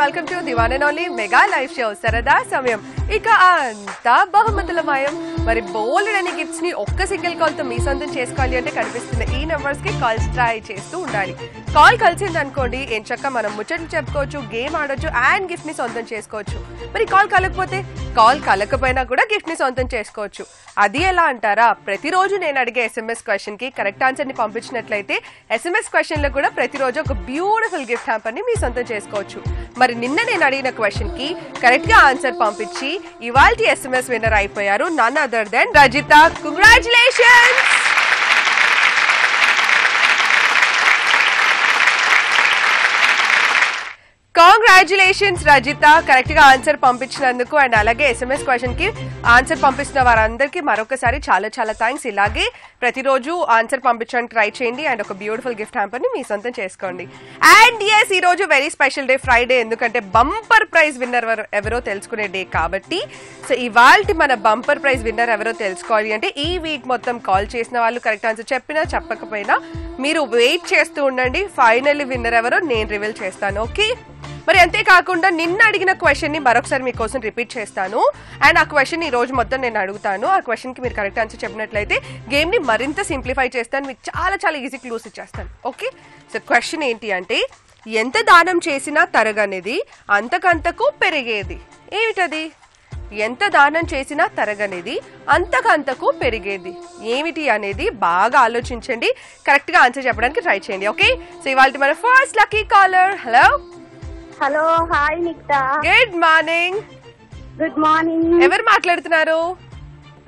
welcome to the one and only mega live show Sarada Samayam. ఇక అంతా బహుమతులమయం. మరి బోల్డ్ అనే గిఫ్ట్స్ ని ఒక్క సింగిల్ కాల్ తో మీ సొంతం చేసుకోవాలి అంటే కనిపిస్తున్న ఈ నెంబర్స్ కి కాల్స్ ట్రై చేస్తూ ఉండాలి. కాల్ కలిసింది అనుకోండి ఎంచక్క మనం ముచ్చట్లు చెప్పుకోవచ్చు, గేమ్ ఆడొచ్చు అండ్ గిఫ్ట్ ని సొంతం చేసుకోవచ్చు. మరి కాల్ కలకపోతే కాల్ కలకపోయినా కూడా గిఫ్ట్ ని సొంతం చేసుకోవచ్చు. అది ఎలా అంటారా, ప్రతిరోజు నేను అడిగే SMS క్వశ్చన్ కి కరెక్ట్ ఆన్సర్ ని పంపించినట్లయితే SMS క్వశ్చన్ లో కూడా ప్రతిరోజు ఒక బ్యూటిఫుల్ గిఫ్ట్ హ్యాంపర్ ని మీ సొంతం చేసుకోవచ్చు. మరి నిన్న నేను అడిగిన క్వశ్చన్ కి కరెక్ట్ గా ఆన్సర్ పంపించి ఇవాల్టి SMS విన్నర్ అయిపోయారు none other than Rajitha. Congratulations. Congratulations Rajitha, correct గా ఆన్సర్ పంపించినందుకు అండ్ అలాగే SMS క్వశ్చన్ కి ఆన్సర్ పంపిస్తున్న వారందరికీ మరొకసారి చాలా చాలా థ్యాంక్స్. ఇలాగే ప్రతిరోజు ఆన్సర్ పంపించడానికి ట్రై చేయండి అండ్ ఒక బ్యూటిఫుల్ గిఫ్ట్ హ్యాంపర్ ని మీ సొంతం చేసుకోండి. అండ్ ఎస్, ఈ రోజు వెరీ స్పెషల్ డే, ఫ్రైడే, ఎందుకంటే బంపర్ ప్రైజ్ విన్నర్ ఎవరో తెలుసుకునే డే కాబట్టి. సో ఇవాల్టి మన బంపర్ ప్రైజ్ విన్నర్ ఎవరో తెలుసుకోవాలి అంటే ఈ వీక్ మొత్తం కాల్ చేసిన వాళ్ళు కరెక్ట్ ఆన్సర్ చెప్పినా చెప్పకపోయినా మీరు వెయిట్ చేస్తూ ఉండండి. ఫైనల్లీ విన్నర్ ఎవరో నేను రివీల్ చేస్తాను. ఓకే, మరి అంతేకాకుండా నిన్న అడిగిన క్వశ్చన్ ని మరొకసారి మీకోసం రిపీట్ చేస్తాను అండ్ ఆ క్వశ్చన్ ఈ రోజు మొత్తం నేను అడుగుతాను. ఆ క్వశ్చన్ కి మీరు కరెక్ట్ ఆన్సర్ చెప్పినట్లయితే గేమ్ ని మరింత సింప్లిఫై చేస్తాను, మీకు చాలా చాలా ఈజీ క్లూస్ ఇచ్చేస్తాను. ఓకే, సో క్వశ్చన్ ఏంటి అంటే ఎంత దానం చేసినా తరగనిది అంతకంతకు పెరిగేది ఏమిటది? ఎంత దానం చేసినా తరగనిది అంతకంతకు పెరిగేది ఏమిటి అనేది బాగా ఆలోచించండి, కరెక్ట్ గా ఆన్సర్ చెప్పడానికి ట్రై చేయండి. ఓకే, సో ఇవాళ మన first lucky caller. Hello hello, hi Nikhita. Good morning. Good morning. ఎవరు మాట్లాడుతున్నారు?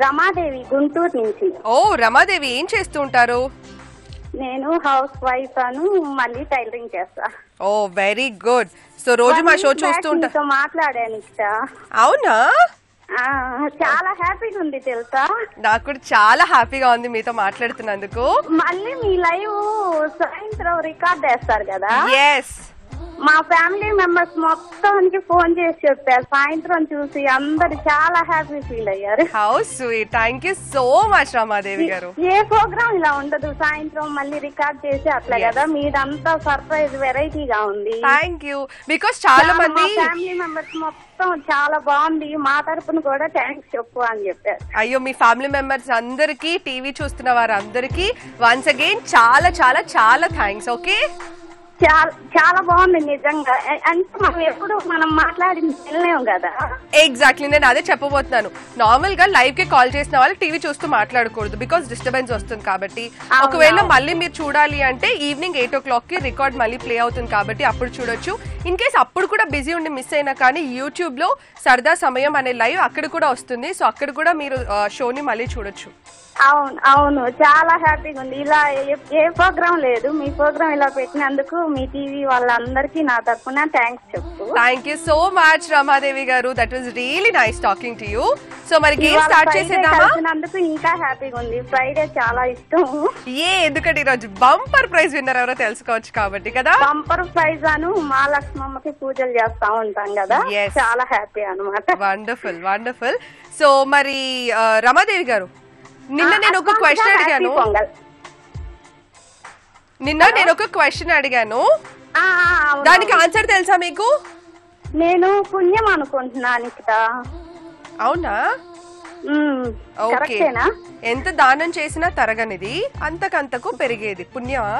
రమాదేవి, గుంటూరు నుంచి. ఓ రమాదేవి, ఏం చేస్తూ ఉంటారు? నేను హౌస్ వైఫ్ అను, మళ్ళీ టైలరింగ్ చేస్తా. ఓ వెరీ గుడ్. సో రోజు మా షో చూస్తూ ఉంటా. మాట్లాడా నిక్తా. అవునా? చాలా హ్యాపీగా ఉంది తెలుసా. నాకు కూడా చాలా హ్యాపీగా ఉంది మీతో మాట్లాడుతున్నందుకు. మళ్ళీ మీ లైవ్ సాయంత్రం రికార్డ్ చేస్తారు కదా. ఎస్, మా ఫ్యామిలీ మెంబర్స్ మొత్తానికి ఫోన్ చేసి చెప్పారు, సాయంత్రం చూసి అందరు చాలా హ్యాపీ ఫీల్ అయ్యారు. How sweet, thank you so much Ramadevi గారు. ఏ ప్రోగ్రామ్ ఇలా ఉండదు, సాయంత్రం మళ్ళీ రికార్డ్ చేసి అట్లా కదా, మీదంతా సర్ప్రైజ్ వెరైటీగా ఉంది. Thank you. బికాస్ చాలా మంది ఫ్యామిలీ మెంబర్స్ మొత్తం చాలా బాగుంది, మా తరపున కూడా థ్యాంక్స్ చెప్పు అని చెప్పారు. అయ్యో, మీ ఫ్యామిలీ మెంబర్స్ అందరికి, టీవీ చూస్తున్న వారందరికీ వన్స్ అగైన్ చాలా చాలా చాలా థ్యాంక్స్. ఓకే, చాలా బాగుంది నిజంగా. అంటే మనం మాట్లాడింది వెళ్ళలేము కదా. ఎగ్జాక్ట్లీ, నేను అదే చెప్పబోతున్నాను. నార్మల్ గా లైవ్ కి కాల్ చేసిన వాళ్ళు టీవీ చూస్తూ మాట్లాడకూడదు, బికాస్ డిస్టర్బెన్స్ వస్తుంది కాబట్టి. ఒకవేళ మళ్ళీ మీరు చూడాలి అంటే ఈవినింగ్ 8 o'clock కి రికార్డ్ మళ్ళీ ప్లే అవుతుంది కాబట్టి అప్పుడు చూడొచ్చు. ఇన్ కేస్ అప్పుడు కూడా బిజీ ఉండి మిస్ అయినా కానీ యూట్యూబ్ లో సరదా సమయం అనే లైవ్ అక్కడ కూడా వస్తుంది, సో అక్కడ కూడా మీరు షోని మళ్ళీ చూడొచ్చు. అవును అవును, చాలా హ్యాపీగా ఉంది. ఇలా ఏ ప్రోగ్రామ్ లేదు, మీ ప్రోగ్రామ్ ఇలా పెట్టినందుకు మీ టీవీ వాళ్ళందరికీ నా తరఫున థ్యాంక్స్ చెప్పు. Thank you so much Ramadevi గారు, that was really nice talking to you. So మరి గేమ్ స్టార్ట్ చేసేద్దామా? ఇంకా హ్యాపీగా ఉంది, ఫ్రైడే చాలా ఇష్టం. ఎందుకంటే ఈరోజు బంపర్ ప్రైజ్ విన్నర్ ఎవరో తెలుసుకోవచ్చు కాబట్టి కదా. బంపర్ ప్రైజ్ అను మా లక్ష్మమ్మకి పూజలు చేస్తా ఉంటాం కదా, చాలా హ్యాపీ అనమాట. Wonderful wonderful. సో మరి రమాదేవి గారు, నిన్న నేను ఒక క్వశ్చన్ అడిగాను, దానికి ఆన్సర్ తెలుసా మీకు? నేను పుణ్యం అనుకుంటున్నా నిఖిత. అవునా? ఓకే, ఎంత దానం చేసినా తరగనిది అంతకంతకు పెరిగేది పుణ్యమా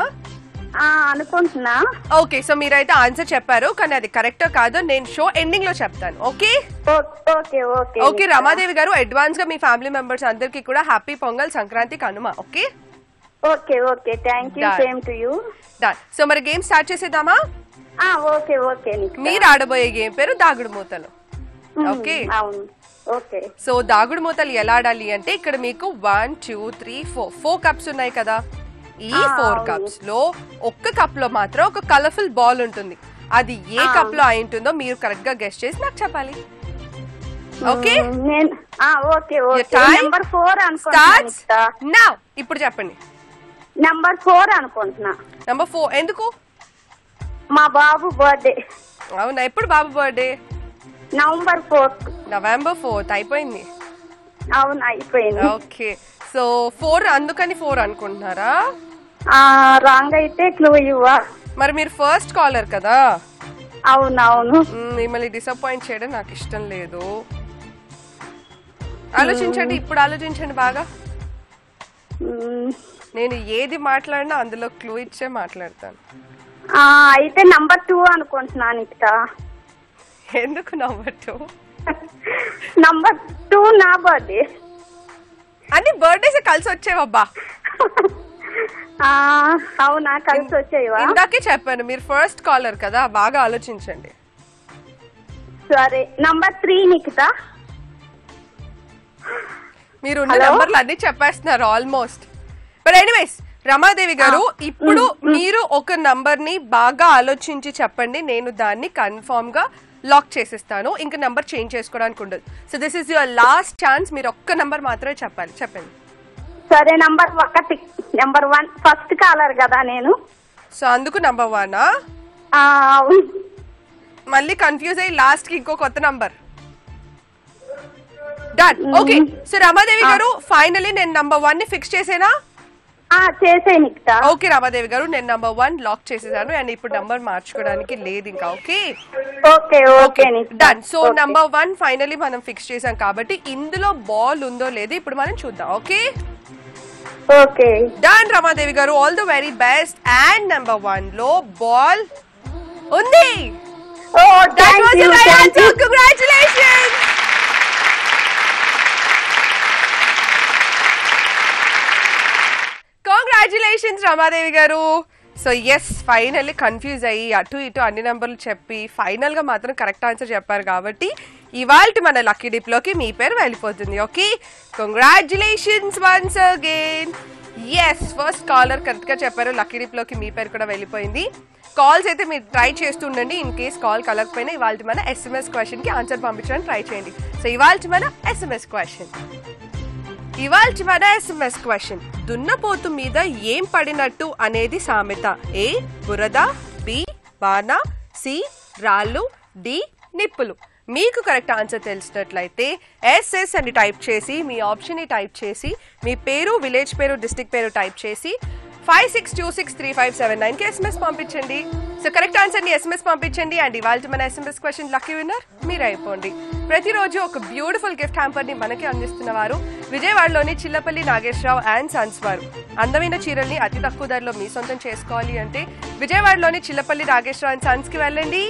అనుకుంటున్నా. ఓకే, సో మీరైతే ఆన్సర్ చెప్పారు, కానీ అది కరెక్టో కాదో నేను షో ఎండింగ్ లో చెప్తాను. ఓకే ఓకే రమాదేవి గారు, అడ్వాన్స్ గా మీ ఫ్యామిలీ మెంబర్స్ అందరికి కూడా happy Pongal, Sankranti, Kanuma. Okay okay okay, thank you, same to you. Done. So మరి గేమ్ స్టార్ట్ చేసేద్దామా? Okay okay. మీరు ఆడబోయే గేమ్ పేరు దాగుడు మూతలు. Okay okay. సో దాగుడు మూతలు ఎలా ఆడాలి అంటే ఇక్కడ మీకు 1 2 3 4 కప్స్ ఉన్నాయి కదా. ఈ 4 కప్స్ లో ఒక్క కప్ లో మాత్రం ఒక కలర్ఫుల్ బాల్ ఉంటుంది. అది ఏ కప్ లో అయి ఉంటుందో మీరు కరెక్ట్ గా గెస్ చేసి నాకు చెప్పాలి. ఓకే, నెంబర్ 4 అనుకుంటున్నా. నౌ ఇప్పుడు చెప్పండి. నెంబర్ 4 అనుకుంటున్నా. నెంబర్ 4 ఎందుకు? మా బాబు బర్త్డే. అవునా, ఎప్పుడు బాబు birthday? November 4th. November 4th అయిపోయింది. అవును, అయిపోయింది. ఓకే, సో 4 అందుకని 4 అనుకుంటున్నారా? రాంగ్ అయితే క్లూ ఇవ్వ. మరి మీరు ఫస్ట్ కాలర్ కదా. అవునవును. మిమ్మల్ని డిసప్పాయింట్ చేయడం నాకు ఇష్టం లేదు. ఆలోచించండి, ఇప్పుడు ఆలోచించండి బాగా. నేను ఏది మాట్లాడినా అందులో క్లూ ఇచ్చే మాట్లాడతాను. అయితే నంబర్ 2 అనుకుంటున్నాను నిఖిత. ఎందుకు నంబర్ 2? నంబర్ 2 నా బర్త్డే. అన్ని బర్త్డేస్ కలిసి వచ్చేవబ్బా. అవునా, కలిసి వచ్చేవా? ఇందాకే చెప్పాను, మీరు ఫస్ట్ కాలర్ కదా, బాగా ఆలోచించండి. సరే, నంబర్ 3 నిఖిత. మీరు నెంబర్లు అన్ని చెప్పేస్తున్నారు ఆల్మోస్ట్. బట్ ఎనీవేస్ రమాదేవి గారు, ఇప్పుడు మీరు ఒక నంబర్ ని బాగా ఆలోచించి చెప్పండి, నేను దాన్ని కన్ఫర్మ్ గా లాక్ చేసిస్తాను. ఇంకా నంబర్ చేంజ్ చేసుకోవడానికి ఉండదు. So this is your last chance, మీరు ఒక్క నంబర్ మాత్రమే చెప్పాలి. చెప్పండి. సరే, నంబర్ 1 ఫస్ట్ కాలర్ కదా నేను. సో అందుకు నంబర్ 1. మళ్ళీ కన్ఫ్యూజ్ అయ్యి లాస్ట్ కి ఇంకో కొత్త number. Done. Okay, so Ramadevi గారు ఫైనలీ నేను నంబర్ 1 ని ఫిక్స్ చేసేనా? చేసే నిఖిత. ఓకే రమాదేవి గారు, నేను నంబర్ 1 లాక్ చేసేసాను అండ్ ఇప్పుడు నంబర్ మార్చుకోవడానికి లేదు ఇంకా. Okay okay done. So number 1 finally మనం ఫిక్స్ చేసాం కాబట్టి ఇందులో బాల్ ఉందో లేదో ఇప్పుడు మనం చూద్దాం. ఓకే డన్ రమాదేవి గారు, all the very best. And number 1 లో బాల్ ఉంది. కంగ్రాచులేషన్స్. కంగ్రాచులేషన్స్ రమాదేవి గారు. సో ఎస్, ఫైనల్లీ కన్ఫ్యూజ్ అయ్యి అటు ఇటు అన్ని నెంబర్లు చెప్పి ఫైనల్ గా మాత్రం కరెక్ట్ ఆన్సర్ చెప్పారు కాబట్టి ఇవాల్టి మన లక్కీ డిప్ లోకి మీ పేరు వెళ్ళిపోతుంది. Okay, congratulations once again. Yes, first caller correct గా చెప్పారు, లక్కీ డిప్ లోకి మీ పేరు కూడా వెళ్ళిపోయింది. కాల్స్ అయితే మీరు ట్రై చేస్తూ ఉండండి. ఇన్ కేస్ కాల్ కలగకపోయినా ఇవాల్టి మన SMS క్వశ్చన్ కి ఆన్సర్ పంపించడానికి ట్రై చేయండి. సో ఇవాల్టి మన SMS క్వశ్చన్, దున్నపోతు మీద ఏం పడినట్టు అనేది సామెత. ఏ బురద, బి బాణ, సి రాళ్ళు, డి నిప్పులు. మీకు కరెక్ట్ ఆన్సర్ తెలిసినట్లయితే SS అని టైప్ చేసి మీ ఆప్షన్ ని టైప్ చేసి మీ పేరు, విలేజ్ పేరు, డిస్ట్రిక్ట్ పేరు టైప్ చేసి 56263579 కి SMS పంపించండి. సో కరెక్ట్ ఆన్సర్ ని SMS పంపించండి అండ్ ఇవాళ మన SMS క్వశ్చన్ లక్కీ విన్నర్ మీరు అయిపోండి. ప్రతిరోజు ఒక బ్యూటిఫుల్ గిఫ్ట్ హ్యాంపర్ ని మనకి అందిస్తున్న వారు విజయవాడలోని చిల్లపల్లి నాగేశ్వరరావు అండ్ సన్స్ వారు. అందమైన చీరల్ని అతి తక్కువ ధరలో మీ సొంతం చేసుకోవాలి అంటే విజయవాడలోని చిల్లపల్లి నాగేశ్వరరావు అండ్ సన్స్ కి వెళ్ళండి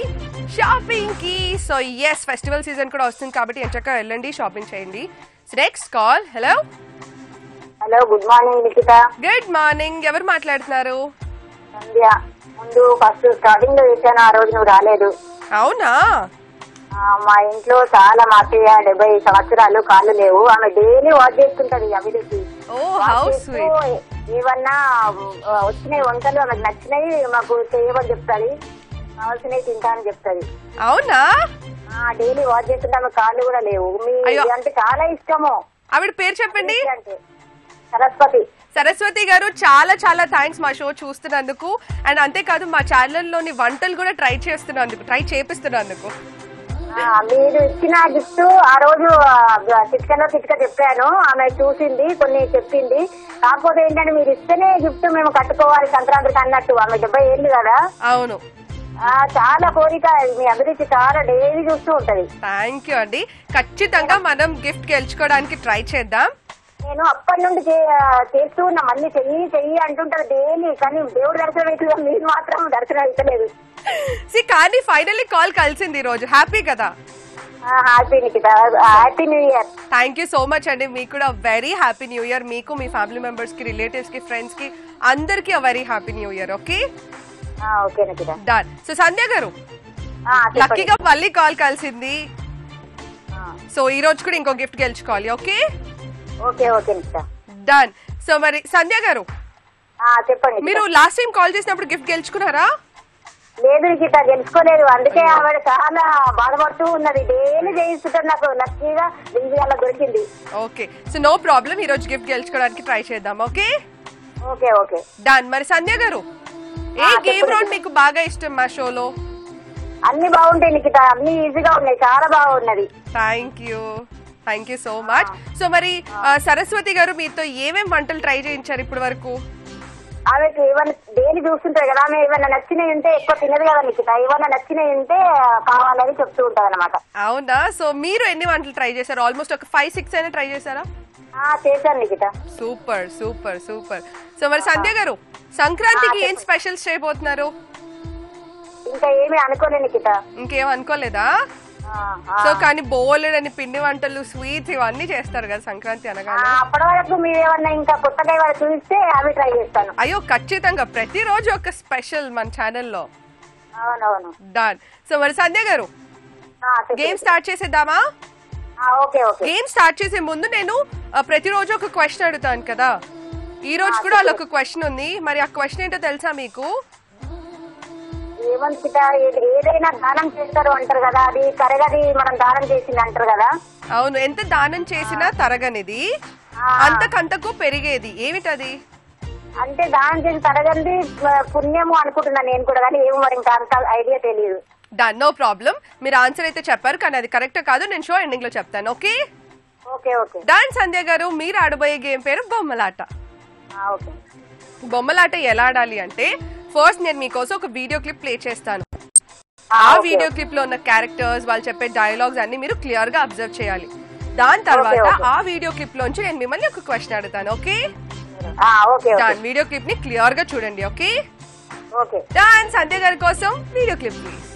షాపింగ్ కి. సో ఎస్, ఫెస్టివల్ సీజన్ కూడా వస్తుంది కాబట్టి ఎంచక్కా వెళ్ళండి, షాపింగ్ చేయండి. Next call. Hello hello, good morning Nikhita. Good morning, ఎవరు మాట్లాడుతున్నారు? సంధ్య. ముందు ఫస్ట్ స్టార్టింగ్ లో వేసాను, ఆ రోజు నువ్వు రాలేదు. అవునా? మా ఇంట్లో చాలా మా అత్తయ్య 70 సంవత్సరాలు, కాళ్ళు లేవు. ఆమె డైలీ వాచ్ చేస్తుంటది అభివృద్ధి. ఏమన్నా వచ్చినాయి వంటలు ఆమెకు నచ్చినాయి మాకు చేయమని చెప్తాది, కావాల్సినవి తింటా అని చెప్తాది. అవునా? డైలీ వాచ్ చేస్తుంటే ఆమె కాళ్ళు కూడా లేవు. మీ అంటే చాలా ఇష్టము. ఆవిడ పేరు చెప్పండి. సరస్వతి గారు, చాలా చాలా థ్యాంక్స్ మా షో చూస్తున్నందుకు. అండ్ అంతేకాదు మా ఛానల్ లోని వంటలు కూడా ట్రై చేపిస్తున్నందుకు. మీరు ఇచ్చిన గిఫ్ట్ ఆ రోజు చిట్క చెప్పాను, ఆమె చూసింది, కొన్ని చెప్పింది. కాకపోతే ఏంటంటే మీరు ఇస్తేనే గిఫ్ట్ మేము కట్టుకోవాలి సంక్రాంతికి అన్నట్టు. ఆమె 70 ఏళ్ళు కదా. అవును, చాలా కోరిక. మీ అభిరుచి చాలా డైలీ చూస్తూ ఉంటది. థ్యాంక్ యూ అండి. ఖచ్చితంగా మనం గిఫ్ట్ గెలుచుకోవడానికి ట్రై చేద్దాం. నేను అప్పటి నుండి చేస్తూ ఉన్నా, మళ్ళీ చెయ్యి అంటుంటారు డైలీ. కానీ దేవుడు దర్శనం అవుతుంది, మీరు మాత్రం దర్శనం అవుతలేదు. కానీ ఫైనల్లీ కాల్ కలిసింది ఈ రోజు. హ్యాపీ కదా? Happy Nikhita, happy new year. Thank you so much అండి. మీకు కూడా వెరీ హ్యాపీ న్యూ ఇయర్. మీకు, మీ ఫ్యామిలీ మెంబర్స్ కి, రిలేటివ్స్ కి, ఫ్రెండ్స్ కి అందరికి very happy new year. Okay okay Nikhita. Done. So Sandhya గారు, లక్కీగా మళ్ళీ కాల్ కలిసింది. సో ఈ రోజు కూడా ఇంకో గిఫ్ట్ గెలుచుకోవాలి. Okay okay Nikhita. Done. So మరి సంధ్య గారు చెప్పండి, మీరు లాస్ట్ టైం కాల్ చేసినప్పుడు గిఫ్ట్ గెలుచుకున్నారా? లేదు నిఖిత, గెలుచుకోలేదు. అందుకే ఆవిడ చాలా బాధపడుతూ ఉన్నది. డైలీ చేయిస్తుంటారు, నాకు లక్కీగా అలా దొరికింది. Okay, so no problem. ఈ రోజు గిఫ్ట్ గెలుచుకోవడానికి ట్రై చేద్దాం. Okay okay done. మరి సంధ్య గారు, ఏ గేమ్ రౌండ్ మీకు బాగా ఇష్టం మా షోలో? అన్ని బాగుంటాయి నిఖిత, అన్ని ఈజీగా ఉన్నాయి, చాలా బాగున్నది. Thank you so much. So మరి సరస్వతి గారు, మీతో ఏమేం వంటలు ట్రై చేయించారు ఇప్పటి వరకు? ఆమెకి ఏమన్నా డైలీ చూస్తుంటది కదా, ఆమె ఏమన్నా నచ్చినవి ఉంటే ఎక్కువ తినదు కదా నిఖిత, ఏమన్నా నచ్చినవి ఉంటే కావాలని చెప్తూ ఉంటది అనమాట. అవునా? సో మీరు ఎన్ని వంటలు ట్రై చేశారు? ఆల్మోస్ట్ ఒక 5-6 అయినా ట్రై చేశారా? చేశాను Nikhita. Super super super. So మరి సంధ్య గారు, సంక్రాంతికి ఏం స్పెషల్స్ చేయబోతున్నారు? ఇంకా ఏమి అనుకోలేదు నిఖిత. ఇంకేం అనుకోలేదా? సో కానీ బోలెడ్ అని పిండి వంటలు, స్వీట్స్ ఇవన్నీ చేస్తారు కదా సంక్రాంతి అనగానే. అప్పటి వరకు మీరు ఏమన్నా ఇంకా కొత్తగా ఏమైనా చూస్తే అవి ట్రై చేస్తాను. అయ్యో ఖచ్చితంగా, ప్రతిరోజు ఒక స్పెషల్ మన ఛానల్లో. అవునవును. డన్. సో మరి సంధ్య గారు, గేమ్ స్టార్ట్ చేసేద్దామా? Okay okay. గేమ్ స్టార్ట్ చేసే ముందు నేను ప్రతిరోజు ఒక క్వశ్చన్ అడుగుతాను కదా, ఈ రోజు కూడా అలా ఒక క్వశ్చన్ ఉంది. మరి ఆ క్వశ్చన్ ఏంటో తెలుసా మీకు? ఏమనికిట, ఏదైనా దానం చేస్తారు అంటారు కదా, అది తరగది మనం దానం చేసింది అంటారు కదా. అవును, ఎంత దానం చేసినా తరగనిది, అంతకంతకు పెరిగేది ఏమిటది? అంటే దానం చేసి తరగంది పుణ్యము అనుకుంటున్నాను నేను కూడా, కానీ ఏమో మరి ఇంకా అంత ఐడియా తెలియదు. Done, no problem. మీరు ఆన్సర్ అయితే చెప్పారు, కానీ అది కరెక్ట్ కాదు, నేను షో ఎండింగ్ లో చెప్తాను. Okay okay okay. డన్. సంధ్య గారు, మీరు ఆడబోయే గేమ్ పేరు బొమ్మలాట. ఓకే. బొమ్మలాట ఎలా ఆడాలి అంటే, ఫస్ట్ నేను మీకోసం ఒక వీడియో క్లిప్ ప్లే చేస్తాను. ఆ వీడియో క్లిప్ లో ఉన్న క్యారెక్టర్స్, వాళ్ళు చెప్పే డైలాగ్స్ అన్ని మీరు క్లియర్ గా అబ్జర్వ్ చేయాలి. దాని తర్వాత ఆ వీడియో క్లిప్ లోంచి నేను మిమ్మల్ని ఒక క్వశ్చన్ అడుగుతాను. ఓకే? డన్. వీడియో క్లిప్ ని క్లియర్ గా చూడండి. ఓకే? డన్. సంధ్య గారి కోసం వీడియో క్లిప్ ప్లీజ్.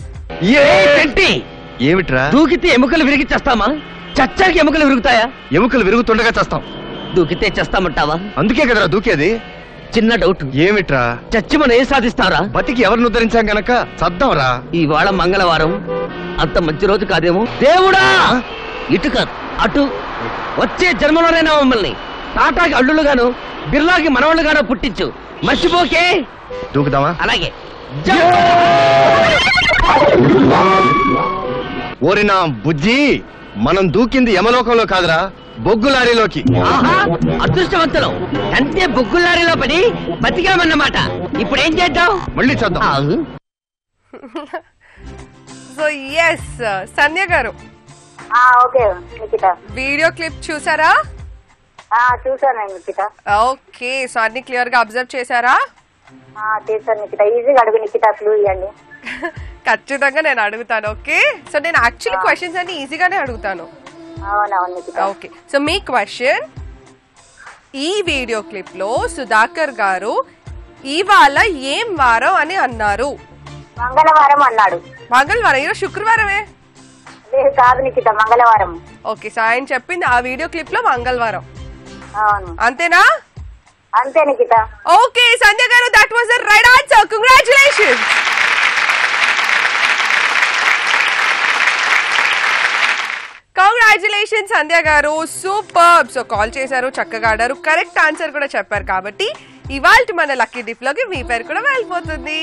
ఏమిట్రా? దూకితే ఎముకలు విరిగి చేస్తామా? చచ్చాకి ఎముకలు విరుగుతాయా? ఎముకలు విరుగుతుండగా చేస్తాం. దూకితే చేస్తామంటావా? అందుకే కదరా దూకేది. చిన్న డౌట్, ఏమిట్రా? చచ్చి మనం ఏం సాధిస్తారా? బతికి ఎవరిని ఉద్ధరించాం గనక చద్దాంరా. ఇవాళ మంగళవారం, అంత మంచి రోజు కాదేమో. దేవుడా, ఇటు కాదు అటు, వచ్చే జన్మలోనైనా మమ్మల్ని టాటాకి అల్లులుగాను, బిర్లాకి మనవాళ్ళుగాను పుట్టించు, మర్చిపోకే. దూకుదామా? అలాగే. ఓరినా బుజ్జి, మనం దూకింది యమలోకంలో కాదురా, బొగ్గు లారీలోకి. అదృష్టవంతులు అంటే బొగ్గు లారీలో పడి బతికామన్నమాట. ఇప్పుడు ఏం చేద్దాం? మళ్ళీ చూద్దాం. సో ఎస్ సంధ్య గారు, ఓకే నిఖిత. వీడియో క్లిప్ చూసారా? చూసాను నిఖిత. ఓకే, సో అన్ని క్లియర్ గా అబ్జర్వ్ చేశారా? చేశాను నిఖిత. ఈజీగా అడుగు నిఖిత, క్లూ ఇవ్వండి. ఖచ్చితంగా నేను అడుగుతాను. ఓకే? సో నేను యాక్చువల్లీ క్వశ్చన్స్ అన్ని ఈజీగానే అడుగుతాను. ఓకే, సో మీ క్వశ్చన్, ఈ వీడియో క్లిప్ లో సుధాకర్ గారు ఇవాళ ఏం వారం అని అన్నారు? మంగళవారం అన్నాడు. మంగళవారం? ఈరోజు శుక్రవారమే. కాదు నిఖిత, మంగళవారం. ఓకే, సో ఆయన చెప్పింది ఆ వీడియో క్లిప్ లో మంగళవారం. అవును. అంతేనా? అంతే నిఖిత. ఓకే సంధ్య గారు, that was the right answer. Congratulations. Congratulations Sandhya గారు, సూపర్. సో కాల్ చేశారు, చక్కగా ఆడారు, కరెక్ట్ ఆన్సర్ కూడా చెప్పారు, కాబట్టి ఇవాళ మన లక్కీ డిప్ లోకి మీ పేరు కూడా వెళ్ళిపోతుంది.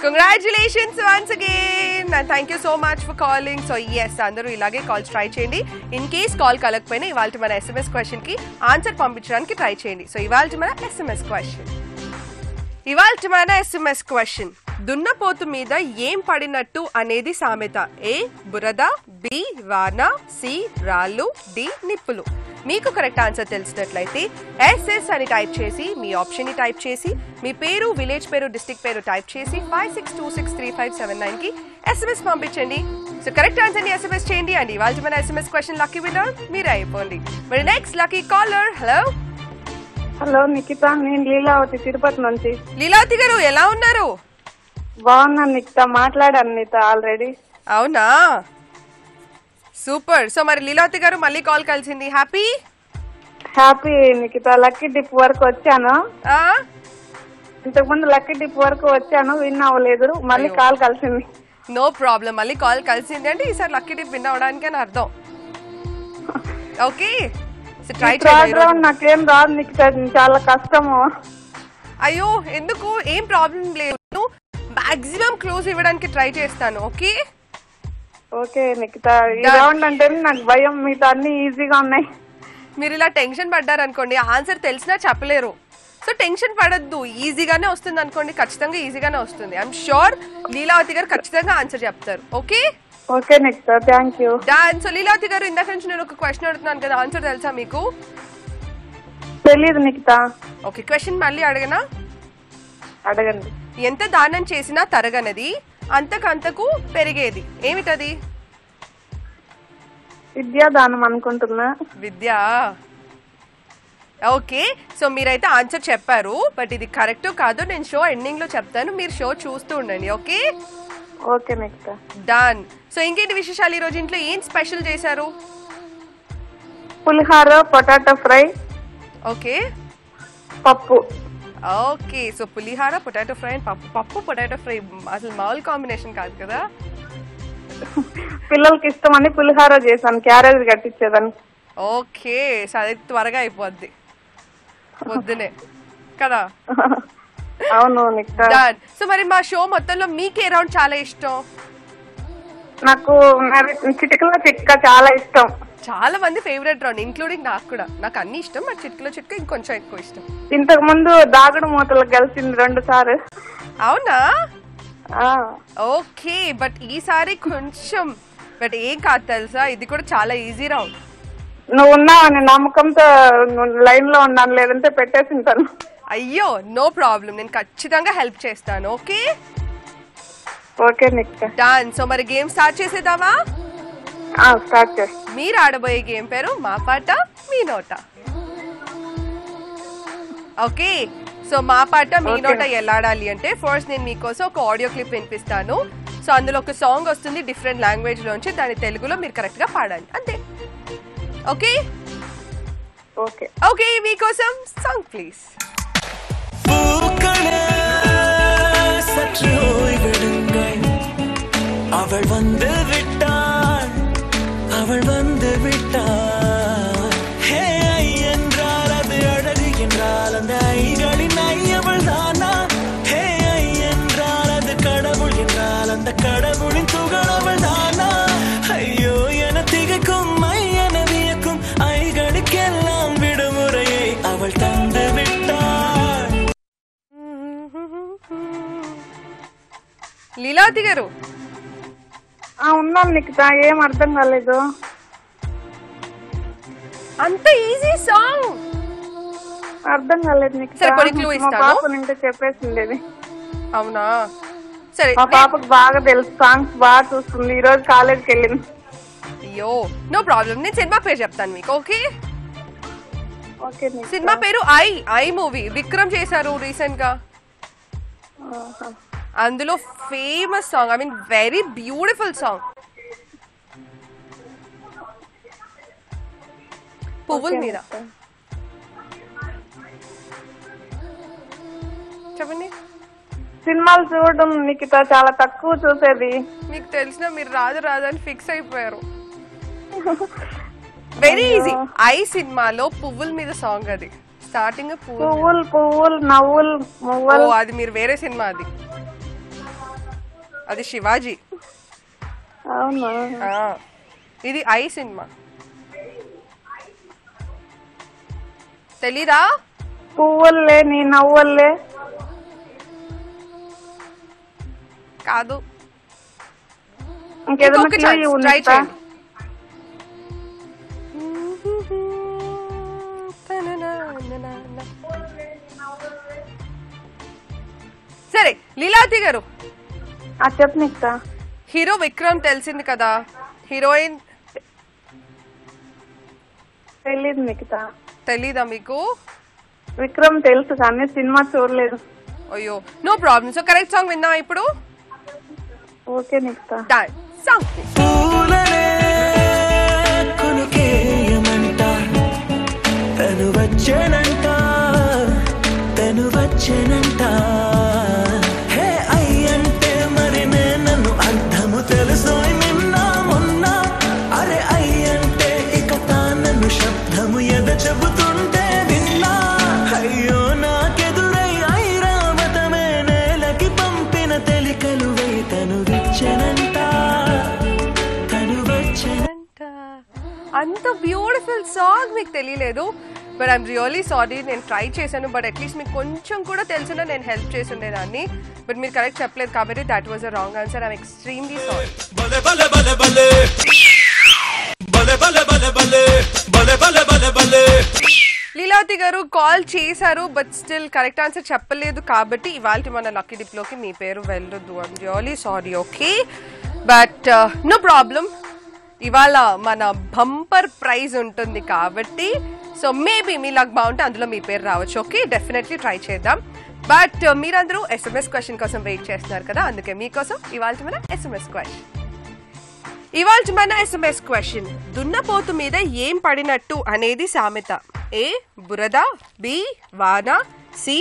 Congratulations once again and thank you so much for calling. So yes, అందరూ ఇలాగే కాల్స్ ట్రై చేయండి. ఇన్ కేస్ కాల్ కలగకపోయినా ఇవాళ మన SMS క్వశ్చన్ కి ఆన్సర్ పంపించడానికి ట్రై చేయండి. సో ఇవాళ మన SMS క్వశ్చన్, దున్నపోతు మీద ఏం పడినట్టు అనేది సామెత? ఏ బురద, బి వాన, సి రాళ్ళు, డి నిప్పులు. మీకు కరెక్ట్ ఆన్సర్ తెలిసినట్లయితే SS అని టైప్ చేసి మీ ఆప్షన్ ని టైప్ చేసి మీ పేరు, విలేజ్ పేరు, డిస్ట్రిక్ట్ పేరు టైప్ చేసి 56263579 కి SMS పంపించండి. సో కరెక్ట్ ఆన్సర్ ని SMS చేయండి అండ్ ఇవాళ మన SMS క్వశ్చన్ లక్కీ విన్నర్ మీరే అయిపోండి. మరి next lucky caller. Hello hello Nikhita, నేను లీలావతి, తిరుపతి నుంచి. లీలావతి గారు, ఎలా ఉన్నారు? బాగున్నాను నిఖిత, మాట్లాడాను నీతో ఆల్రెడీ. అవునా, సూపర్. సో మరి లీలావతి గారు మళ్ళీ కాల్ కలిసింది, హ్యాపీ నిఖిత. లక్కీ డిప్ వరకు వచ్చాను, ఇంతకుముందు లక్కీ డిప్ వరకు వచ్చాను, విన్ అవ్వలేదు, మళ్ళీ కాల్ కలిసింది. నో ప్రాబ్లం, మళ్ళీ కాల్ కలిసింది అంటే ఈసారి లక్కీ డిప్ విన్ అవ్వడానికి అని అర్థం. ఓకే, నాకేం రాదు నిఖిత, చాలా కష్టము. అయ్యో ఎందుకు, ఏం ప్రాబ్లం లేదు, మాక్సిమం క్లోజ్ ఇవ్వడానికి ట్రై చేస్తాను. ఓకే ఓకే నిఖిత, ఈ రౌండ్ అంటే నాకు భయం, మీతో అన్ని ఈజీగా ఉన్నాయి. మీరు ఇలా టెన్షన్ పడ్డారనుకోండి, ఆన్సర్ తెలిసినా చెప్పలేరు. సో టెన్షన్ పడద్దు, ఈజీగానే వస్తుంది అనుకోండి, ఖచ్చితంగా ఈజీగానే వస్తుంది. ఐఎమ్ షూర్ లీలావతి గారు ఖచ్చితంగా ఆన్సర్ చెప్తారు. Okay okay Nikhita, thank you. Done. So Leelavathi గారు, ఇందాక నుంచి నేను ఒక క్వశ్చన్ అడుగుతున్నాను కదా, ఆన్సర్ తెలుసా మీకు? తెలీదు నిఖిత. ఓకే, క్వశ్చన్ మళ్ళీ అడగనా? అడగండి. ఎంత దానం చేసినా తరగనది, అంతకంతకు పెరిగేది ఏమిటది? విద్యాదానం అనుకుంటున్నా. విద్య. ఓకే, సో మీరైతే ఆన్సర్ చెప్పారు, బట్ ఇది కరెక్ట్ కాదు నేను షో ఎండింగ్ లో చెప్తాను, మీరు షో చూస్తూ ఉండండి. Okay okay Nikhita. Done. So ఇంకేంటి విశేషాలు? ఈ రోజు ఇంట్లో ఏం స్పెషల్ చేశారు? పులిహార, పొటాటో ఫ్రై, ఓకే పప్పు. ఓకే, సో పులిహార, పొటాటో ఫ్రై, పప్పు పొటాటో ఫ్రై అసలు మామూలు కాంబినేషన్ కాదు కదా. పిల్లలకి ఇష్టమని పులిహార చేశాను, క్యారేజ్ కట్టించేదాన్ని. ఓకే, సో అది త్వరగా అయిపోద్ది పొద్దునే కదా. అవును నిఖిత. డన్. సో మరి మా షో మొత్తంలో మీకు ఏ రౌండ్ చాలా ఇష్టం? నాకు చిటికలో చిట్కా చాలా ఇష్టం. చాలా మంది ఫేవరెట్ రౌండ్, ఇంక్లూడింగ్ నాకు కూడా. నాకు అన్ని ఇష్టం, బట్ చిట్కలో చిట్క ఇంకొంచెం ఎక్కువ ఇష్టం. ఇంతకు ముందు దాగుడు మూతలు కలిసింది 2 సార్లు. అవునా? ఓకే, బట్ ఈసారి కొంచెం, బట్ ఏం కాదు తెలుసా, ఇది కూడా చాలా ఈజీ రౌండ్. నువ్వు ఉన్నావని నమ్మకంతో లైన్ లో ఉన్నాను, లేదంటే పెట్టేసింటాను. అయ్యో నో ప్రాబ్లం, నేను ఖచ్చితంగా హెల్ప్ చేస్తాను. Okay okay Nikhita. Done. So మరి గేమ్ స్టార్ట్ చేసేద్దామా? స్టార్ట్ చేస్తా. మీరు ఆడబోయే గేమ్ పేరు మా పాట మీ నోట. ఓకే, సో మా పాట మీ నోట ఎలా ఆడాలి అంటే, ఫస్ట్ నేను మీకోసం ఒక ఆడియో క్లిప్ వినిపిస్తాను. సో అందులో ఒక సాంగ్ వస్తుంది డిఫరెంట్ లాంగ్వేజ్ లోంచి, దాని తెలుగులో మీరు కరెక్ట్ గా పాడాలి, అంతే. ఓకే ఓకే ఓకే, మీకోసం సాంగ్ ప్లీజ్. அவள் வந்து விட்டாள், அவள் வந்து விட்டாள். ஹே ஐ என்றால் அது அழகு என்றால் அந்த ஐகளின் ஐ அவள் தானா? ஹே ஐ என்றால் அது கடவுள் என்றால் அந்த கடவுளின் துகள் அவள் தானா? ஐயோ என திகைக்கும் ஐ என வியக்கும் ஐகளுக்கெல்லாம் விடுமுறையை அவள் தந்து விட்டாள். లీలావతి గారు. ఉన్నాను నిఖిత, ఏం అర్థం కాలేదు. అంత ఈజీ సాంగ్ అర్థం కాలేదు నిఖిత. సరే కొన్ని క్లూ ఇస్తాను. మా పాప నింటే చెప్పేసింది. అవునా? సరే, మా పాపకు బాగా తెలుసు, సాంగ్స్ బాగా చూస్తుంది, ఈ రోజు కాలేజ్కి వెళ్ళింది. అయ్యో నో ప్రాబ్లం, నేను సినిమా పేరు చెప్తాను మీకు. Okay okay Nikhita. సినిమా పేరు ఐ మూవీ. విక్రమ్ చేశారు రీసెంట్ గా. అందులో famous song, I mean very beautiful song, పువ్వుల మీద. చెప్పండి. సినిమాలు చూడడం నిఖిత చాలా తక్కువ చూసేది. మీకు తెలిసిన మీరు రాదని ఫిక్స్ అయిపోయారు. Very easy. ఐ సినిమాలో పువ్వుల మీద సాంగ్, అది స్టార్టింగ్ పువ్వులు పువ్వులు నవ్వులు మువ్వలు. అది మీరు వేరే సినిమా, అది శివాజీ. అవునా? ఇది ఐ సినిమా, తెలీదా? పువ్వుల్లే నీ నవ్వుల్లే కాదు. ఇంకేదైనా ట్రై చేయండి. సరే లీలావతి గారు, చెప్పు నిఖిత. హీరో విక్రమ్ తెలిసింది కదా, హీరోయిన్ తెలీదు నిఖిత. తెలీదా మీకు? విక్రమ్ తెలుసు కానీ సినిమా చూడలేదు. అయ్యో no problem. So correct song విందాం ఇప్పుడు. ఓకే నిఖిత. డన్. సాంగ్ తను వచ్చేనంట, తను వచ్చేనంట. హే ఐ అంటే మరి నన్ను అర్థము తెలుసు నిన్న మొన్న. అరే ఐ అంటే ఇక తానను శబ్దము ఎద చెబుతుంటే విన్నా. అయ్యో నాకెదురై ఐరావతమే నేలకి పంపిన తెలికలు వై తను వచ్చేనంట, తను వచ్చేనంట. అంత బ్యూటిఫుల్ సాంగ్ మీకు తెలియలేదు, బట్ ఐఎమ్ రియల్లీ సారీ. నేను ట్రై చేశాను, బట్ అట్లీస్ట్ మీకు కొంచెం కూడా తెలిసినా నేను హెల్ప్ చేసి ఉండేదాన్ని, బట్ మీరు కరెక్ట్ చెప్పలేదు కాబట్టి that was a wrong answer. I'm extremely sorry. Leelavathi Jyothi గారు కాల్ చేశారు బట్ స్టిల్ కరెక్ట్ ఆన్సర్ చెప్పలేదు కాబట్టి ఇవాళ మన లక్కీ డిప్ లోకి మీ పేరు వెళ్ళదు. I'm really sorry. Okay but no problem. ఇవాళ మన బంపర్ ప్రైజ్ ఉంటుంది కాబట్టి సో మేబీ మీ లక్ బాగుంటే అందులో మీ పేరు రావచ్చు. ఓకే డెఫినెట్లీ ట్రై చేద్దాం. బట్ మీరందరూ SMS క్వశ్చన్ కోసం వెయిట్ చేస్తున్నారు కదా, అందుకే మీకోసం ఇవాళ మన SMS క్వశ్చన్. ఇవాళ మన SMS క్వశ్చన్, దున్నపోతు మీద ఏం పడినట్టు అనేది సామెత. ఏ బురద, బి వాన, సి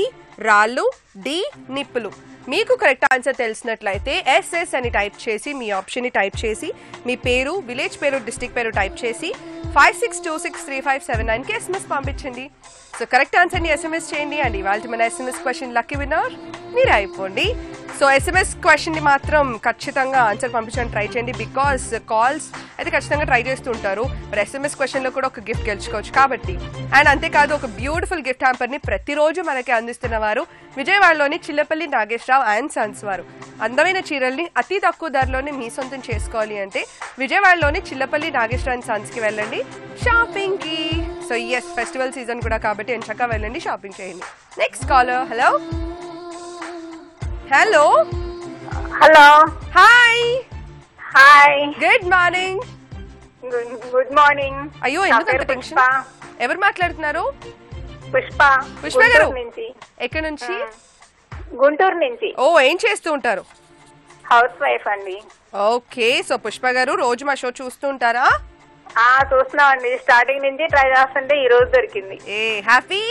రాళ్ళు, డి నిప్పులు. మీకు కరెక్ట్ ఆన్సర్ తెలిసినట్లయితే SS అని టైప్ చేసి మీ ఆప్షన్ ని టైప్ చేసి మీ పేరు, విలేజ్ పేరు, డిస్ట్రిక్ట్ పేరు టైప్ చేసి 56263579 కి SMS పంపించండి. సో కరెక్ట్ ఆన్సర్ ని SMS చేయండి అండ్ ఇవాళ మన SMS క్వశ్చన్ లక్కీ విన్నర్ మీరు అయిపోండి. సో SMS క్వశ్చన్ ని మాత్రం ఖచ్చితంగా ఆన్సర్ పంపించడానికి ట్రై చేయండి బికాస్ కాల్స్ అయితే ఖచ్చితంగా ట్రై చేస్తూ ఉంటారు. మరి SMS క్వశ్చన్ లో కూడా ఒక గిఫ్ట్ గెలుచుకోవచ్చు కాబట్టి. అండ్ అంతేకాదు ఒక బ్యూటిఫుల్ గిఫ్ట్ హ్యాంపర్ ని ప్రతిరోజు మనకి అందిస్తున్న వారు విజయవాడలోని చిల్లపల్లి నాగేశ్వరరావు అండ్ సన్స్ వారు. అందమైన చీరల్ని అతి తక్కువ ధరలోనే మీ సొంతం చేసుకోవాలి అంటే విజయవాడలోని చిల్లపల్లి నాగేశ్వరరావు అండ్ సన్స్ కి వెళ్ళండి షాపింగ్ కి. సో ఎస్ ఫెస్టివల్ సీజన్ కూడా కాబట్టి ఎంచక్కా వెళ్ళండి షాపింగ్ చేయండి. Next caller. Hello hello hello hi hi good morning. Good morning. అయ్యో ఎందుకంత టెన్షన్? ఎవరు మాట్లాడుతున్నారు? పుష్ప. పుష్ప గారు నుంచి. ఎక్కడి నుంచి? గుంటూరు నుంచి. ఓ ఏం చేస్తూ ఉంటారు? హౌస్ వైఫ్ అండి. ఓకే సో పుష్ప గారు రోజు మా షో చూస్తూ ఉంటారా? చూస్తున్నామండి. స్టార్టింగ్ నుంచి ట్రై చేస్తుంటే ఈ రోజు దొరికింది. ఏ happy?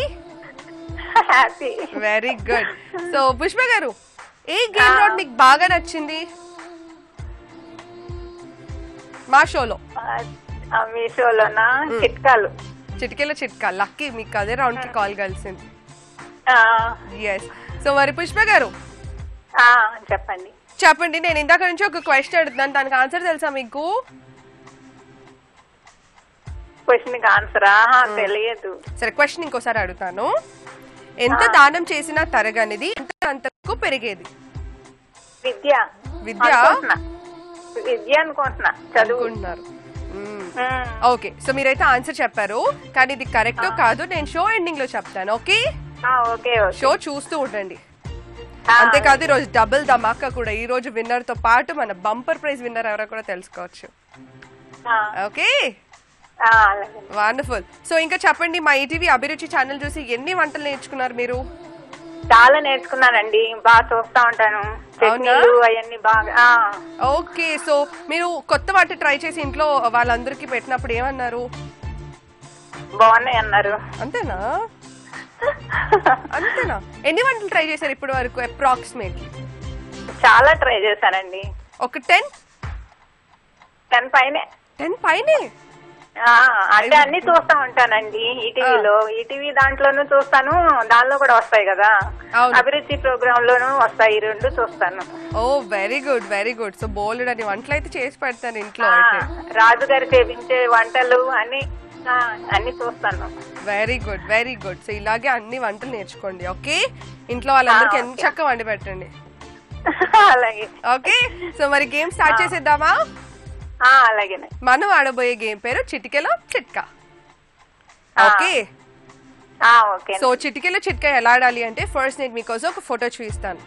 Happy. Very good. So Pushpa గారు ఏ గేమ్ రోడ్ మీకు బాగా నచ్చింది మా షోలో? మీ షోలోనా? చిట్కాలు. చిటికెల చిట్కా. లక్కీ మీకు అదే రౌండ్ కి కాల్ కలిసింది. ఎస్. సో మరి పుష్ప గారు చెప్పండి. చెప్పండి. నేను ఇందాక నుంచి ఒక క్వశ్చన్ అడుగుతున్నాను, దానికి ఆన్సర్ తెలుసా మీకు? క్వశ్చన్ కి ఆన్సరా? తెలియదు. సరే క్వశ్చన్ ఇంకోసారి అడుగుతాను. ఎంత దానం చేసినా తరగనిది, అంతకు పెరిగేది? విద్య. విద్య విద్య అనుకుంటున్నా. చదువుకుంటున్నారు. ఓకే సో మీరైతే ఆన్సర్ చెప్పారు కానీ ఇది కరెక్ట్ కాదు. నేను షో ఎండింగ్ లో చెప్తాను. ఓకే షో చూస్తూ ఉండండి. అంతేకాదు ఈ రోజు డబుల్ ధమాకా కూడా. ఈ రోజు విన్నర్ తో పాటు మన బంపర్ ప్రైజ్ విన్నర్ ఎవరో కూడా తెలుసుకోవచ్చు. Okay wonderful. సో ఇంకా చెప్పండి, మా ఈటీవీ అభిరుచి ఛానల్ చూసి ఎన్ని వంటలు నేర్చుకున్నారు మీరు? చాలా నేర్చుకున్నానండి. బాగా చూస్తా ఉంటాను. అవన్నీ బాగా. ఓకే సో మీరు కొత్త వంట ట్రై చేసి ఇంట్లో వాళ్ళందరికీ పెట్టినప్పుడు ఏమన్నారు? బాగున్నాయి అన్నారు. అంతేనా? అంతేనా? ఎన్ని వంటలు ట్రై చేశారు ఇప్పటి వరకు అప్రాక్సిమేట్లీ? చాలా ట్రై చేశానండి. ఒక 10 పైనే. 10 పైనే? అంటే అన్ని చూస్తా ఉంటానండి ఈటీవీలో. ఈటీవీ దాంట్లోనూ చూస్తాను, దానిలో కూడా వస్తాయి కదా అభిరుచి ప్రోగ్రామ్ లోనూ వస్తాయి. 2 చూస్తాను. Oh very good very good. So bold అని వంటలు అయితే చేసి పెడతాను ఇంట్లో. రాజుగారు చేపించే వంటలు అన్ని చూస్తాను. Very good very good. So ఇలాగే అన్ని వంటలు నేర్చుకోండి. ఓకే ఇంట్లో వాళ్ళందరికి ఎంత చక్కగా వండి పెట్టండి. అలాగే. ఓకే సో మరి గేమ్ స్టార్ట్ చేసేద్దామా? అలాగే. మనం ఆడబోయే గేమ్ పేరు చిటికెలో చిట్కా. ఓకే సో చిటికెలో చిట్కా ఎలా ఆడాలి అంటే ఫస్ట్ నేను మీకోసం ఒక ఫోటో చూపిస్తాను.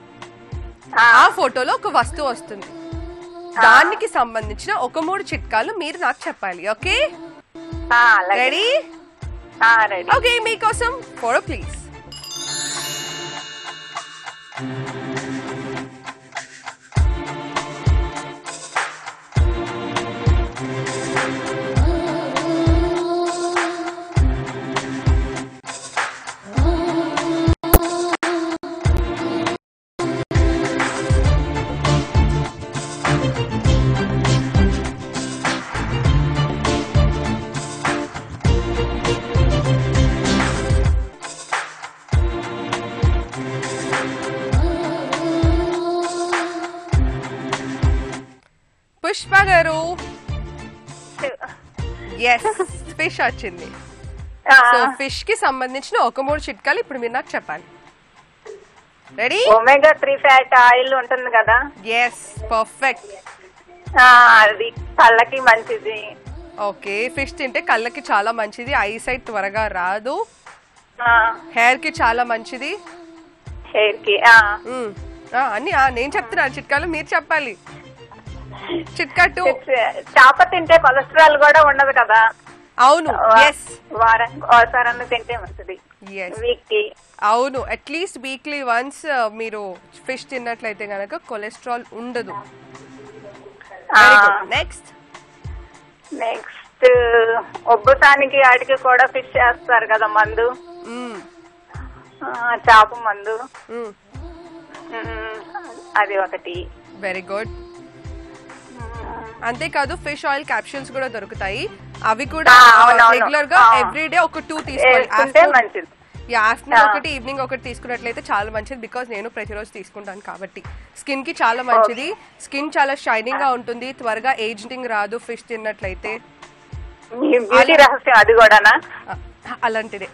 ఆ ఫోటోలో ఒక వస్తువు వస్తుంది. దానికి సంబంధించిన ఒక 3 చిట్కాలు మీరు నాకు చెప్పాలి. Okay ready? ఓకే మీకోసం ఫోటో ప్లీజ్. పుష్ప గారు ఎస్ ఫిష్ వచ్చింది. సో ఫిష్ కి సంబంధించిన ఒక 3 చిట్కాలు ఇప్పుడు మీరు నాకు చెప్పాలి. రెడీ? ఒమేగా 3 ఫ్యాట్ ఆయిల్ ఉంటుంది కదా. Yes perfect. అది కళ్ళకి మంచిది. ఓకే ఫిష్ తింటే కళ్ళకి చాలా మంచిది. ఐ సైట్ త్వరగా రాదు. హెయిర్ కి చాలా మంచిది. హెయిర్ కి అన్ని నేను చెప్తున్నాను చిట్కాలు, మీరు చెప్పాలి. చిట్కా 2, చేప తింటే కొలెస్ట్రాల్ కూడా ఉండదు కదా. అవును, వారానికి ఒకసారి తింటే మంచిది. వీక్లీ అవును, అట్లీస్ట్ వీక్లీ వన్స్ మీరు ఫిష్ తిన్నట్లయితే గనక కొలెస్ట్రాల్ ఉండదు. నెక్స్ట్ ఒబ్బుతానికి వాటికి కూడా ఫిష్ చేస్తారు కదా మందు, చేప మందు, అది ఒకటి. Very good. అంతేకాదు ఫిష్ ఆయిల్ క్యాప్సూల్స్ కూడా దొరుకుతాయి, అవి కూడా రెగ్యులర్ గా ఎవ్రీడే ఒక 2 తీసుకోవాలి. ఆఫ్టర్నూన్ ఒకటి, ఈవినింగ్ ఒకటి తీసుకున్నట్లయితే చాలా మంచిది. బికాస్ నేను ప్రతిరోజు తీసుకుంటాను కాబట్టి. స్కిన్ కి చాలా మంచిది, స్కిన్ చాలా షైనింగ్ గా ఉంటుంది, త్వరగా ఏజింగ్ రాదు ఫిష్ తిన్నట్లయితే. అది కూడానా? అలాంటిదే.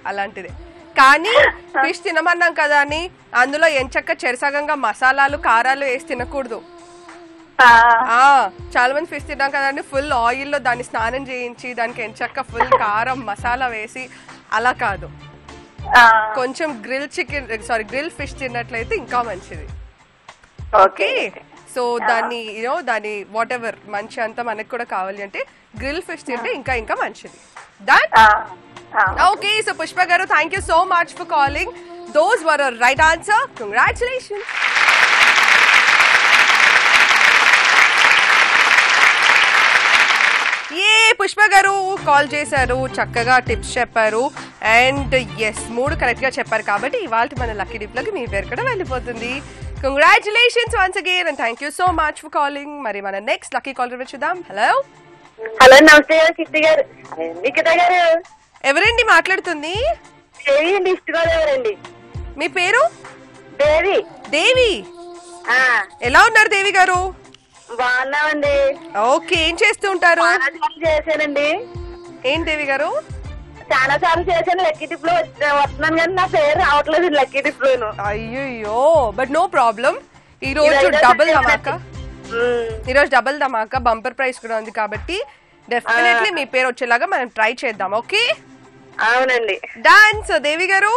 కానీ ఫిష్ తినమన్నాం కదా అని అందులో ఎంచక్క చెరసగంగా మసాలాలు కారాలు వేసి తినకూడదు. చాలా మంది ఫిష్ తిన్నాం కదా అని ఫుల్ ఆయిల్ లో దాన్ని స్నానం చేయించి దానికి ఎంచక్క ఫుల్ కారం మసాలా వేసి అలా కాదు. కొంచెం గ్రిల్ ఫిష్ తిన్నట్లయితే ఇంకా మంచిది. ఓకే, సో దాన్ని దాని వాట్ ఎవర్ మంచి అంతా మనకు కూడా కావాలి అంటే గ్రిల్ ఫిష్ తింటే ఇంకా మంచిది. ఓకే, సో పుష్ప గారు, thank you so much for calling. Those were right answer. Congratulations. Pushpa గారు కాల్ చేశారు, చక్కగా టిప్స్ చెప్పారు, అండ్ 3 కరెక్ట్ గా చెప్పారు కాబట్టి ఇవాళ మన లక్కీ డిప్ లోకి మీ పేరు కూడా వెళ్ళిపోతుంది. Congratulations once again and thank you so much for calling. మరి మన నెక్స్ట్ లక్కీ కాలర్ చూద్దాం. హలో నమస్తే కీర్తి గారు. ఎవరండి మాట్లాడుతుంది? మీ పేరు? దేవి. ఎలా ఉన్నారు దేవి గారు? బాగున్నామండి. ఓకే, ఏం చేస్తూ ఉంటారు? చేశానండి. ఏం దేవి గారు? చాలా సార్లు చేశాను, లక్కీ డిప్ లో వస్తున్నాను కానీ నా పేరు రావట్లేదు లక్కీ డిప్ లోను. అయ్యో, బట్ నో ప్రాబ్లం. ఈ రోజు డబుల్ ధమాకా బంపర్ ప్రైస్ కూడా ఉంది కాబట్టి డెఫినెట్లీ మీ పేరు వచ్చేలాగా మనం ట్రై చేద్దాం. ఓకే? అవునండి. డాన్స్ దేవి గారు,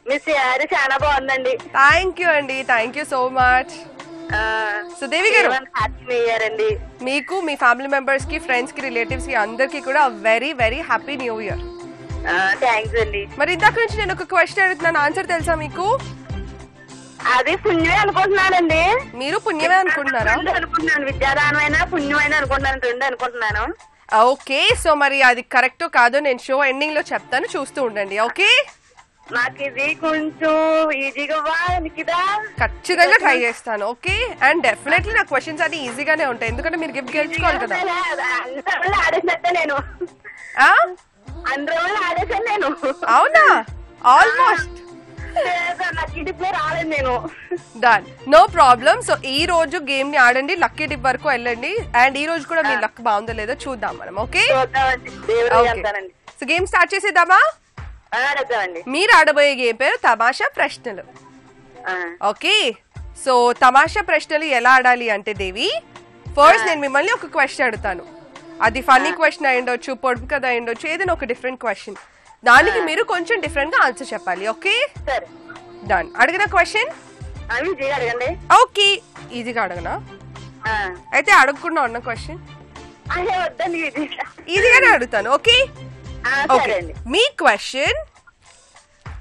మీ శారీ చాలా బాగుందండి. థ్యాంక్ యూ అండి, thank you so much. So Devi గారు, మీకు, మీ ఫ్యామిలీ మెంబర్స్ కి, ఫ్రెండ్స్ కి, రిలేటివ్స్ కి అందరికి కూడా very very happy new year. Thanks అండి. మరి ఇందాక నుంచి నేను ఒక క్వశ్చన్ అడుగుతున్నాను, ఆన్సర్ తెలుసా మీకు? అది పుణ్యమే అనుకుంటున్నానండి. మీరు పుణ్యమే అనుకుంటున్నారా? అనుకుంటున్నాను, విద్యాదానమైన పుణ్యమైన అనుకుంటున్నాను, 2 అనుకుంటున్నాను. ఓకే, సో మరి అది కరెక్టో కాదో నేను షో ఎండింగ్ లో చెప్తాను, చూస్తూ ఉండండి. ఓకే, నాకు ఇది కొంచెం ఈజీగా ఖచ్చితంగా ట్రై చేస్తాను. ఓకే, అండ్ డెఫినెట్లీ నా క్వశ్చన్స్ అన్ని ఈజీగానే ఉంటాయి, ఎందుకంటే మీరు గిఫ్ట్ గెలుచుకోవాలి కదా. నేను ఆడేసాను నేను. అవునా? ఆల్మోస్ట్ రాలేదు నేను. Done, no problem. సో ఈ రోజు గేమ్ ని ఆడండి, లక్కీ డిప్ వరకు వెళ్ళండి, అండ్ ఈ రోజు కూడా మీ లక్ బాగుందో లేదో చూద్దాం మనం. ఓకే, సో గేమ్ స్టార్ట్ చేసేద్దామా? మీరు ఆడబోయే గేమ్ పేరు తమాషా ప్రశ్నలు. ఓకే, సో తమాషా ప్రశ్నలు ఎలా ఆడాలి అంటే దేవి, ఫస్ట్ నేను మిమ్మల్ని ఒక క్వశ్చన్ అడుగుతాను. అది ఫన్నీ క్వశ్చన్ అయి ఉండొచ్చు, పొడుపు కథ అయి ఉండొచ్చు, ఏదైనా ఒక డిఫరెంట్ క్వశ్చన్. దానికి మీరు కొంచెం డిఫరెంట్ గా ఆన్సర్ చెప్పాలి. Okay, done. అడిగిన క్వశ్చన్ ఓకే, ఈజీగా అడగనా? అయితే అడగకుండా ఉన్న క్వశ్చన్ ఈజీగానే అడుగుతాను. ఓకే, మీ క్వశ్చన్,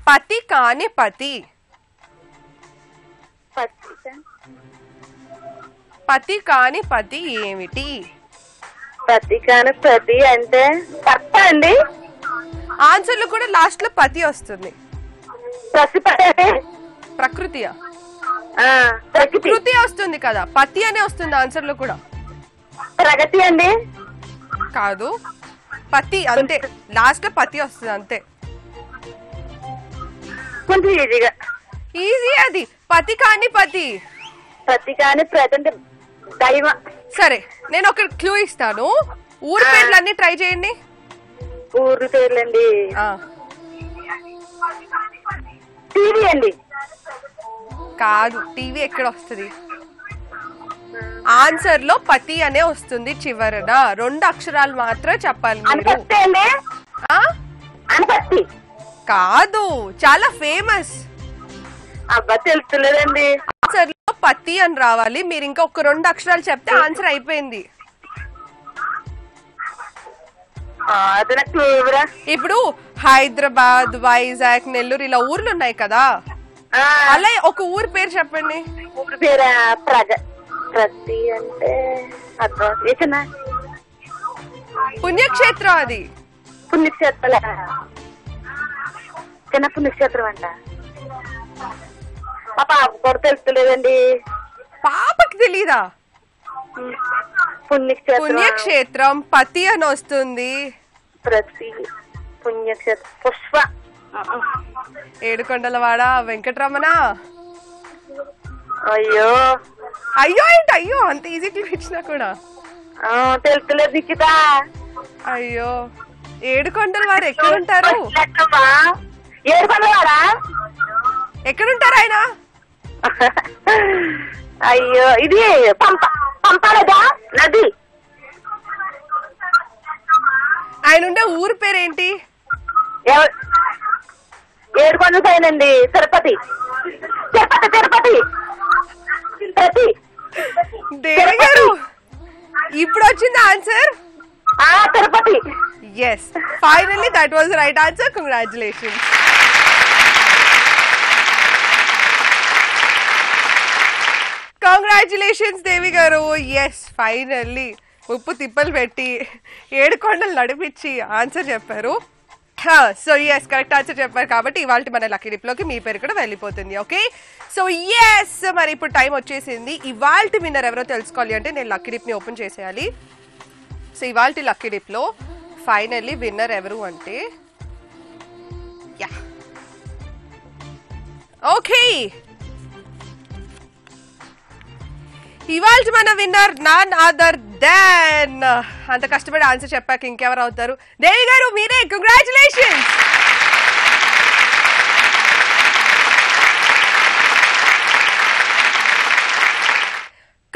పతి కాని పతి. పతి కాని పతి ఏమిటి? పతి కాని పతి అంటే భర్త అండి. ఆన్సర్లు కూడా లాస్ట్ లో పతి వస్తుంది. ప్రకృతియా? ప్రకృతి వస్తుంది కదా, పతి అనే వస్తుంది ఆన్సర్ లో కూడా. ప్రగతి అండి? కాదు, పతి అంతే, లాస్ట్ లో పతి వస్తుంది అంతే. కొంచెం ఈజీగా. ఈజీ అది, పతి కాని పతి. పతి కాని ప్రతి అంటే దైవం. సరే, నేను ఒక క్లూ ఇస్తాను, ఊరి పేర్లన్నీ ట్రై చేయండి. ఊరి పేర్లండి? టీవీ అండి? కాదు, టీవీ ఎక్కడ వస్తుంది? ఆన్సర్ లో పతి అనే వస్తుంది చివరన, 2 అక్షరాలు మాత్రం చెప్పాలి మీరు. కాదు, చాలా ఫేమస్. అబ్బా తెలుస్తలేదండి. ఆన్సర్ లో పత్తి అని రావాలి. మీరు ఇంకా ఒక 2 అక్షరాలు చెప్తే ఆన్సర్ అయిపోయింది. అది నాకు ఇప్పుడు హైదరాబాద్, వైజాగ్, నెల్లూరు ఇలా ఊర్లు ఉన్నాయి కదా, అలా ఒక ఊరి పేరు చెప్పండి. ఊరి పేరు ప్రతి అంటే అర్థం పుణ్యక్షేత్రం. అది పుణ్యక్షేత్రం. చిన్న పుణ్యక్షేత్రం అంట. మా పాప కూడా తెలుస్తలేదండి. పాపకి తెలీదా? పుణ్యక్షేత్రం పతి అని వస్తుంది. ప్రతి పుణ్యక్షేత్రం పుష్ప. ఏడుకొండలవాడ వెంకటరమణ. అయ్యో అయ్యో ఏంటి అయ్యో, అంత ఈజీ ఇచ్చినా కూడా తెలుస్తలేదు నిఖిత. అయ్యో, ఏడుకొండల వారు ఎక్కడుంటారు? ఏడుకొండలవాడా ఎక్కడుంటారు ఆయన? అయ్యో ఇది పంపాలదా నది. ఆయన ఉండే ఊరు పేరేంటి? ఏడుకొండ సైన్ అండి. తిరుపతి. తిరుపతి తిరుపతి తిరుపతి. దేవి గారు ఇప్పుడు వచ్చింది answer. Tirupati. Yes, finally that was right answer. Congratulations. Congratulations Devi గారు. ఎస్, ఫైనల్లీ ఉప్పు తిప్పలు పెట్టి ఏడుకొండలు నడిపించి ఆన్సర్ చెప్పారు. సో ఎస్, కరెక్ట్ ఆన్సర్ చెప్పారు కాబట్టి ఇవాళ మన లక్కీ డిప్లోకి మీ పేరు కూడా వెళ్ళిపోతుంది. ఓకే, సో ఎస్, మరి ఇప్పుడు టైం వచ్చేసింది. ఇవాళ విన్నర్ ఎవరో తెలుసుకోవాలి అంటే నేను లక్కీ డిప్ని ఓపెన్ చేసేయాలి. సో ఇవాళ లక్కీ డిప్లో ఫైనల్లీ విన్నర్ ఎవరు అంటే యా ఓకే, ఇవాళ మన విన్నర్ నాన్ అదర్ దాన్, అంత కష్టపడి ఆన్సర్ చెప్పాక ఇంకెవరు అవుతారు? దేవి గారు మీరే. కంగ్రాచులేషన్స్.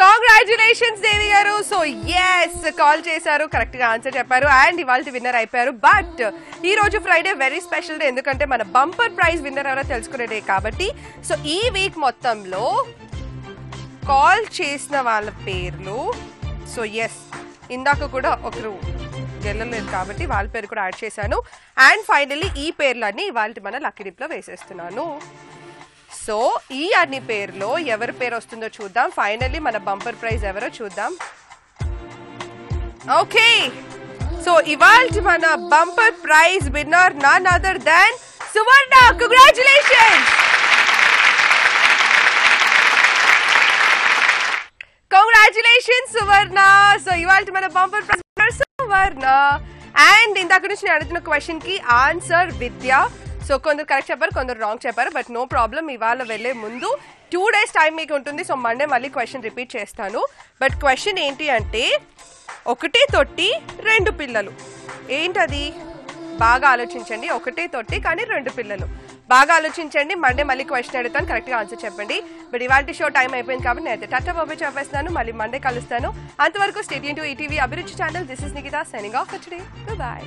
కంగ్రాచులేషన్స్ దేవి గారు. సో ఎస్, కాల్ చేశారు, కరెక్ట్ గా ఆన్సర్ చెప్పారు అండ్ ఇవాళ విన్నర్ అయిపోయారు. బట్ ఈ రోజు ఫ్రైడే వెరీ స్పెషల్ డే, ఎందుకంటే మన బంపర్ ప్రైజ్ విన్నర్ ఎవరో తెలుసుకునే డే కాబట్టి. సో ఈ వీక్ మొత్తంలో కాల్ చేసిన వాళ్ళ పేర్లు, సో ఎస్ ఇందాక కూడా ఒకరు గెలలేదు కాబట్టి వాళ్ళ పేరు కూడా యాడ్ చేశాను. అండ్ ఫైనల్లీ ఈ పేర్లన్నీ ఇవాళ మన లక్కీ డిప్లో వేసేస్తున్నాను. సో ఈ అన్ని పేర్లో ఎవరి పేరు వస్తుందో చూద్దాం. ఫైనల్లీ మన బంపర్ ప్రైజ్ ఎవరో చూద్దాం. ఓకే, సో ఇవాళ మన bumper prize winner none other than Suvarna. Congratulations. Congratulations Suvarna. So ఇవాళ మన బంపర్ ప్రైజ్ సువర్ణ. అండ్ ఇందాక నుంచి నేను అడుగుతున్న క్వశ్చన్ కి ఆన్సర్ విద్య. సో కొందరు కరెక్ట్ చెప్పారు, కొందరు రాంగ్ చెప్పారు. బట్ నో ప్రాబ్లం, ఇవాళ వెళ్లే ముందు 2 days టైం మీకు ఉంటుంది. సో మండే మళ్ళీ క్వశ్చన్ రిపీట్ చేస్తాను. బట్ క్వశ్చన్ ఏంటి అంటే, 1 తొట్టి 2 పిల్లలు ఏంటది? బాగా ఆలోచించండి. 1 తొట్టి కానీ 2 పిల్లలు. బాగా ఆలోచించండి. మండే మళ్ళీ క్వశ్చన్ అడుగుతాను, కరెక్ట్ గా ఆన్సర్ చెప్పండి. బట్ ఇవాళ షో టైం అయిపోయింది కాబట్టి నేనైతే టాటా బాబాయ్ చెప్పేస్తాను. మళ్ళీ మండే కలుస్తాను. అంతవరకు స్టే ట్యూన్ టు ఈటీవీ అభిరుచి channel. This is Nikita signing off for today. By.